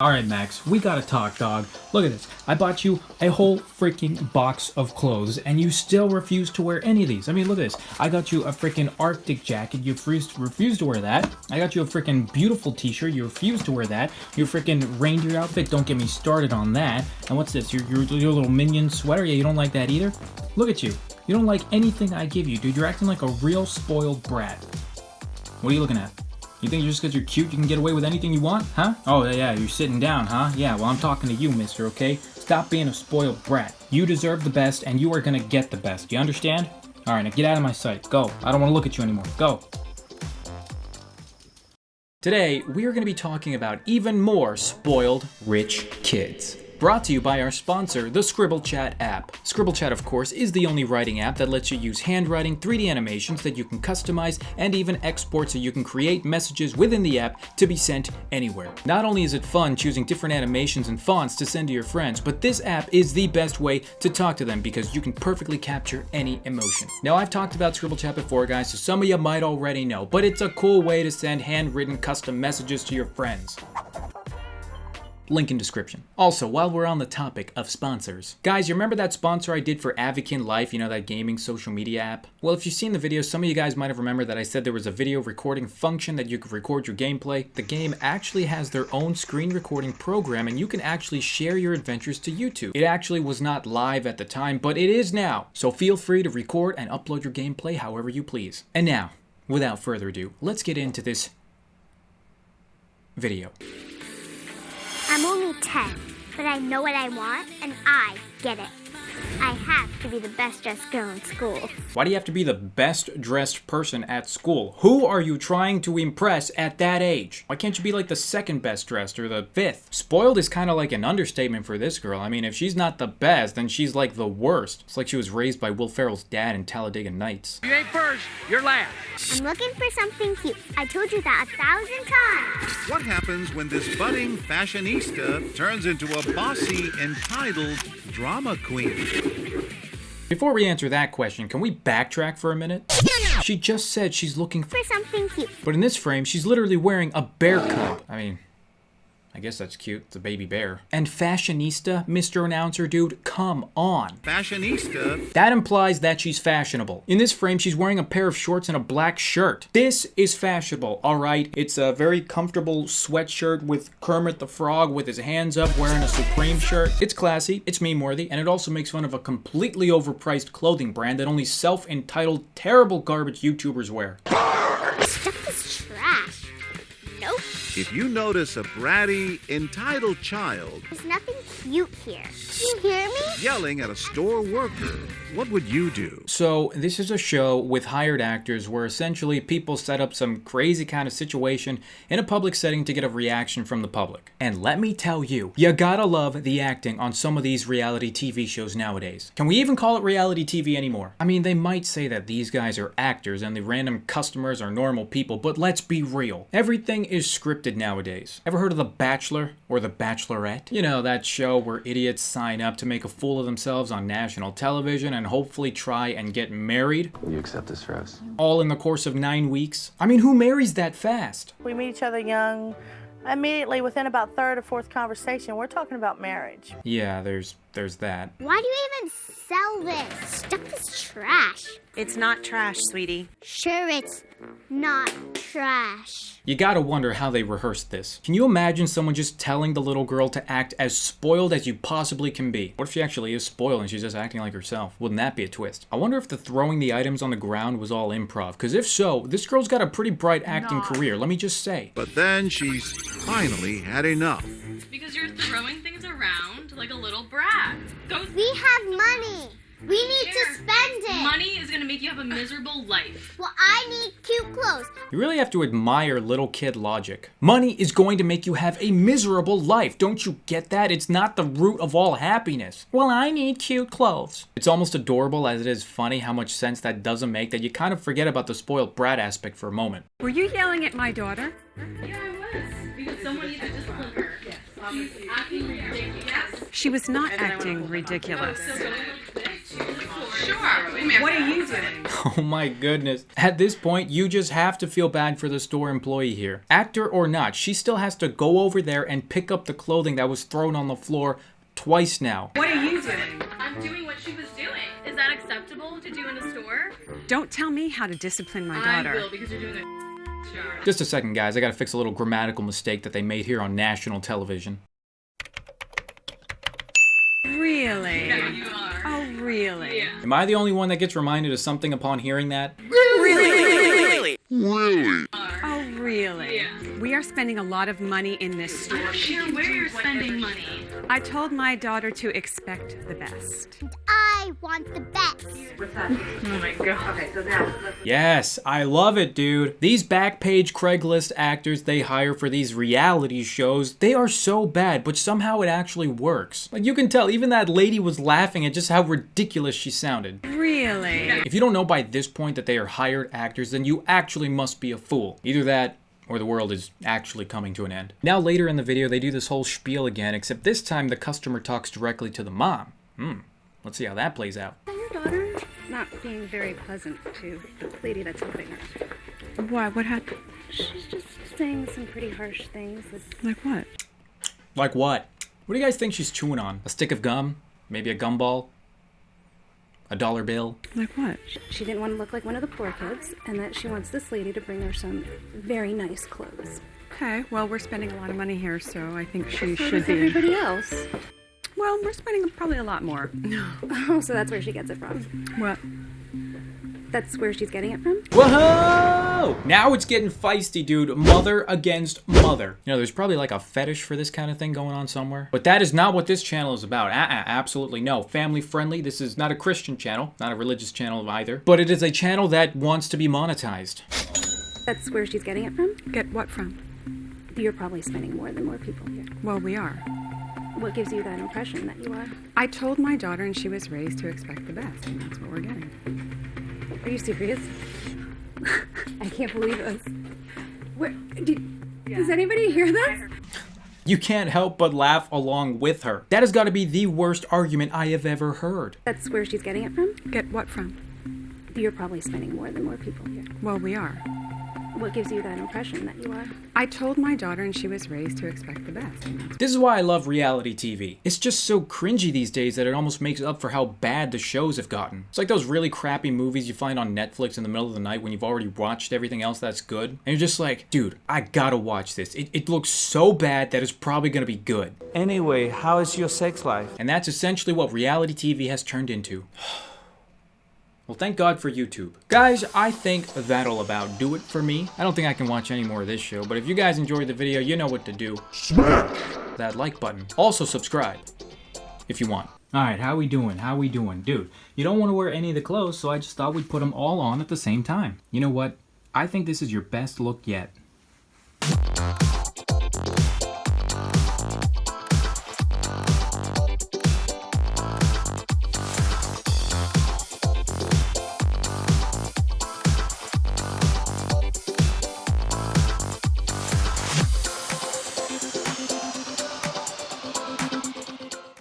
Alright, Max, we gotta talk, dog. Look at this. I bought you a whole freaking box of clothes, and you still refuse to wear any of these. I mean, look at this. I got you a freaking Arctic jacket. You refuse to wear that. I got you a freaking beautiful t-shirt. You refuse to wear that. Your freaking reindeer outfit, don't get me started on that. And what's this? Your little minion sweater? Yeah, you don't like that either? Look at you. You don't like anything I give you, dude. You're acting like a real spoiled brat. What are you looking at? You think just because you're cute, you can get away with anything you want, huh? Oh, yeah, you're sitting down, huh? Yeah, well, I'm talking to you, mister, okay? Stop being a spoiled brat. You deserve the best, and you are gonna get the best. You understand? All right, now get out of my sight. Go. I don't want to look at you anymore. Go. Today, we are going to be talking about even more spoiled rich kids. Brought to you by our sponsor, the Scribble Chat app. Scribble Chat, of course, is the only writing app that lets you use handwriting, 3D animations that you can customize, and even export so you can create messages within the app to be sent anywhere. Not only is it fun choosing different animations and fonts to send to your friends, but this app is the best way to talk to them because you can perfectly capture any emotion. Now, I've talked about Scribble Chat before, guys, so some of you might already know, but it's a cool way to send handwritten custom messages to your friends. Link in description. Also, while we're on the topic of sponsors, guys, you remember that sponsor I did for Avikin Life, you know, that gaming social media app? Well, if you've seen the video, some of you guys might have remembered that I said there was a video recording function that you could record your gameplay. The game actually has their own screen recording program, and you can actually share your adventures to YouTube. It actually was not live at the time, but it is now. So feel free to record and upload your gameplay however you please. And now, without further ado, let's get into this video. I'm only 10, but I know what I want, and I get it. I have to be the best dressed girl in school. Why do you have to be the best dressed person at school? Who are you trying to impress at that age? Why can't you be like the second best dressed or the fifth? Spoiled is kind of like an understatement for this girl. I mean, if she's not the best, then she's like the worst. It's like she was raised by Will Ferrell's dad in Talladega Nights. You ain't first, you're last. I'm looking for something cute. I told you that 1,000 times. What happens when this budding fashionista turns into a bossy, entitled drama queen? Before we answer that question, can we backtrack for a minute? She just said she's looking for something cute. But in this frame, she's literally wearing a bear cub. I mean, I guess that's cute. It's a baby bear. And fashionista, Mr. Announcer dude, come on. Fashionista? That implies that she's fashionable. In this frame, she's wearing a pair of shorts and a black shirt. This is fashionable, all right? It's a very comfortable sweatshirt with Kermit the Frog with his hands up wearing a Supreme shirt. It's classy, it's meme-worthy, and it also makes fun of a completely overpriced clothing brand that only self-entitled, terrible garbage YouTubers wear. Stuff is trash. Nope. If you notice a bratty, entitled child There's nothing cute here. You hear me? yelling at a store worker, what would you do? So this is a show with hired actors where essentially people set up some crazy kind of situation in a public setting to get a reaction from the public. And let me tell you, you gotta love the acting on some of these reality TV shows nowadays. Can we even call it reality TV anymore? I mean, they might say that these guys are actors and the random customers are normal people, but let's be real. Everything is scripted nowadays. Ever heard of The Bachelor or The Bachelorette? You know, that show where idiots sign up to make a fool of themselves on national television and hopefully try and get married. Will you accept this rose? All in the course of 9 weeks. I mean, who marries that fast? We meet each other young. Immediately within about third or fourth conversation, we're talking about marriage. Yeah, there's that. Why do you even sell this? Stuff is trash. It's not trash, sweetie. Sure, it's not trash. You gotta wonder how they rehearsed this. Can you imagine someone just telling the little girl to act as spoiled as you possibly can be? What if she actually is spoiled and she's just acting like herself? Wouldn't that be a twist? I wonder if the throwing the items on the ground was all improv, because if so, this girl's got a pretty bright acting career, let me just say. But then she's finally had enough. Because you're throwing things around like a little brat. We have money. We need to spend it. Money is gonna make you have a miserable life. Well, I need cute clothes. You really have to admire little kid logic. Money is going to make you have a miserable life. Don't you get that? It's not the root of all happiness. Well, I need cute clothes. It's almost adorable as it is funny how much sense that doesn't make that you kind of forget about the spoiled brat aspect for a moment. Were you yelling at my daughter? Yeah, I was. Because someone needs to discipline her. Yes. She's acting ridiculous. She was not acting ridiculous. So going like this to the floor Sure. What are you doing? Oh my goodness. At this point, you just have to feel bad for the store employee here. Actor or not, she still has to go over there and pick up the clothing that was thrown on the floor twice now. What are you doing? I'm doing what she was doing. Is that acceptable to do in a store? Don't tell me how to discipline my I daughter. will, because you're doing a job. Just a second, guys. I gotta fix a little grammatical mistake that they made here on national television. Really? Yeah, you are. Oh, really? Yeah. Am I the only one that gets reminded of something upon hearing that? Oh, really? Yeah. We are spending a lot of money in this store. I don't care where you're spending money. I told my daughter to expect the best. I want the best. Oh my god. Okay, so now Yes, I love it, dude. These Backpage Craigslist actors they hire for these reality shows, they are so bad, but somehow it actually works. Like, you can tell, even that lady was laughing at just how ridiculous she sounded. Really? If you don't know by this point that they are hired actors, then you actually must be a fool. Either that, or the world is actually coming to an end. Now later in the video, they do this whole spiel again, except this time the customer talks directly to the mom. Let's see how that plays out. Your daughter not being very pleasant to the lady that's helping her. Why? What happened? She's just saying some pretty harsh things. Like what? Like what? What do you guys think she's chewing on? A stick of gum? Maybe a gumball? A dollar bill? Like what? She didn't want to look like one of the poor kids, and that she wants this lady to bring her some very nice clothes. Okay, well, we're spending a lot of money here, so I think she So should does be. everybody else. Well, we're spending probably a lot more. Oh, so that's where she gets it from. What? That's where she's getting it from? Whoa! Now it's getting feisty, dude. Mother against mother. You know, there's probably like a fetish for this kind of thing going on somewhere. But that is not what this channel is about. Absolutely no. Family friendly. This is not a Christian channel, not a religious channel either. But it is a channel that wants to be monetized. That's where she's getting it from? Get what from? You're probably spending more than more people here. Well, we are. What gives you that impression that you are? I told my daughter, and she was raised to expect the best, and that's what we're getting. Are you serious? I can't believe this. Does anybody hear this? You can't help but laugh along with her. That has got to be the worst argument I have ever heard. That's where she's getting it from? Get what from? You're probably spending more than more people here. Well, we are. What gives you that impression that you are? I told my daughter, and she was raised to expect the best, and that's This is why I love reality TV. It's just so cringy these days that it almost makes up for how bad the shows have gotten. It's like those really crappy movies you find on Netflix in the middle of the night when you've already watched everything else that's good. And you're just like, dude, I gotta watch this. It looks so bad that it's probably gonna be good. Anyway, how is your sex life? And that's essentially what reality TV has turned into. Well, thank God for YouTube. Guys, I think that'll about do it for me. I don't think I can watch any more of this show, but if you guys enjoyed the video, you know what to do. Smash that like button. Also subscribe, if you want. Alright, how we doing? How we doing? Dude, you don't want to wear any of the clothes, so I just thought we'd put them all on at the same time. You know what? I think this is your best look yet.